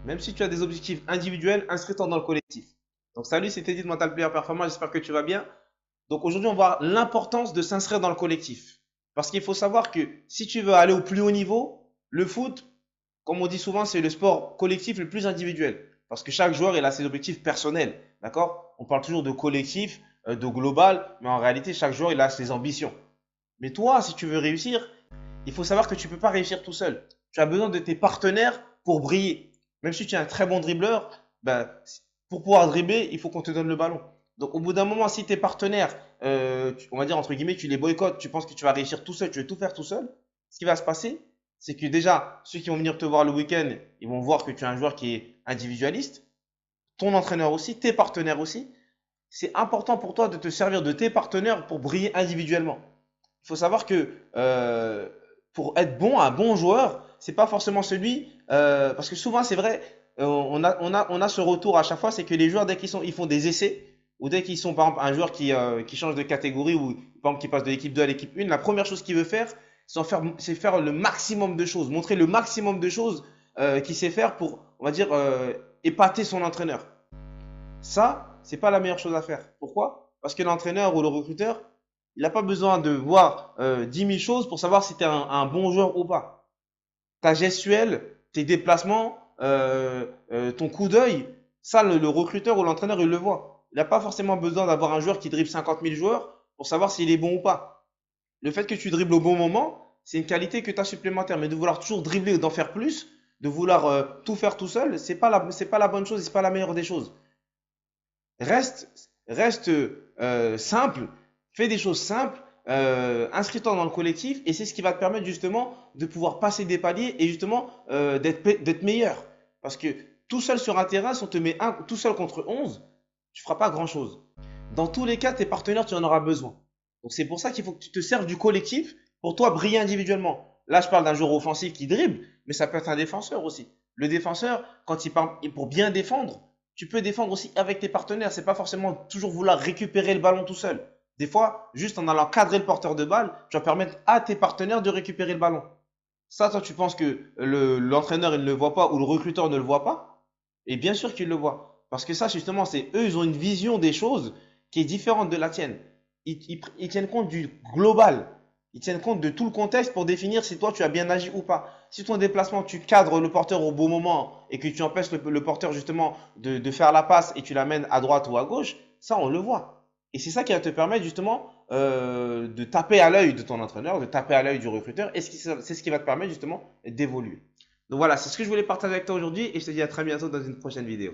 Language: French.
Même si tu as des objectifs individuels, inscris-toi dans le collectif. Donc salut, c'était Teddy de Mental Player Performance, j'espère que tu vas bien. Donc aujourd'hui, on va voir l'importance de s'inscrire dans le collectif. Parce qu'il faut savoir que si tu veux aller au plus haut niveau, le foot, comme on dit souvent, c'est le sport collectif le plus individuel. Parce que chaque joueur, il a ses objectifs personnels. D'accord? On parle toujours de collectif, de global, mais en réalité, chaque joueur, il a ses ambitions. Mais toi, si tu veux réussir, il faut savoir que tu ne peux pas réussir tout seul. Tu as besoin de tes partenaires pour briller. Même si tu es un très bon dribbleur, ben, pour pouvoir dribbler, il faut qu'on te donne le ballon. Donc au bout d'un moment, si tes partenaires, on va dire entre guillemets, tu les boycottes, tu penses que tu vas réussir tout seul, tu veux tout faire tout seul, ce qui va se passer, c'est que déjà, ceux qui vont venir te voir le week-end, ils vont voir que tu es un joueur qui est individualiste, ton entraîneur aussi, tes partenaires aussi. C'est important pour toi de te servir de tes partenaires pour briller individuellement. Il faut savoir que pour être bon, un bon joueur, c'est pas forcément celui, parce que souvent c'est vrai, on a ce retour à chaque fois, c'est que les joueurs dès ils font des essais ou dès qu'ils sont par exemple un joueur qui change de catégorie ou par exemple qui passe de l'équipe 2 à l'équipe 1, la première chose qu'il veut faire, c'est faire le maximum de choses, montrer le maximum de choses qu'il sait faire pour, on va dire, épater son entraîneur. Ça, c'est pas la meilleure chose à faire. Pourquoi? Parce que l'entraîneur ou le recruteur, il n'a pas besoin de voir 10 000 choses pour savoir si tu es un bon joueur ou pas. Ta gestuelle, tes déplacements, ton coup d'œil, ça, le recruteur ou l'entraîneur, il le voit. Il n'a pas forcément besoin d'avoir un joueur qui dribble 50 000 joueurs pour savoir s'il est bon ou pas. Le fait que tu dribbles au bon moment, c'est une qualité que tu as supplémentaire. Mais de vouloir toujours dribbler ou d'en faire plus, de vouloir tout faire tout seul, c'est pas la bonne chose et c'est pas la meilleure des choses. Reste, reste simple, fais des choses simples, inscris-toi dans le collectif et c'est ce qui va te permettre justement de pouvoir passer des paliers et justement d'être meilleur. Parce que tout seul sur un terrain, si on te met tout seul contre 11, tu feras pas grand-chose. Dans tous les cas, tes partenaires, tu en auras besoin. Donc c'est pour ça qu'il faut que tu te serves du collectif pour toi briller individuellement. Là, je parle d'un joueur offensif qui dribble, mais ça peut être un défenseur aussi. Le défenseur, quand il parle, pour bien défendre, tu peux défendre aussi avec tes partenaires. C'est pas forcément toujours vouloir récupérer le ballon tout seul. Des fois, juste en allant cadrer le porteur de balle, tu vas permettre à tes partenaires de récupérer le ballon. Ça, toi, tu penses que l'entraîneur, il ne le voit pas ou le recruteur ne le voit pas? Et bien sûr qu'il le voit. Parce que ça, justement, c'est eux, ils ont une vision des choses qui est différente de la tienne. Ils tiennent compte du global. Ils tiennent compte de tout le contexte pour définir si toi, tu as bien agi ou pas. Si ton déplacement, tu cadres le porteur au bon moment et que tu empêches le porteur, justement, de faire la passe et tu l'amènes à droite ou à gauche, ça, on le voit. Et c'est ça qui va te permettre, justement, de taper à l'œil de ton entraîneur, de taper à l'œil du recruteur. Et c'est ce qui va te permettre, justement, d'évoluer. Donc voilà, c'est ce que je voulais partager avec toi aujourd'hui et je te dis à très bientôt dans une prochaine vidéo.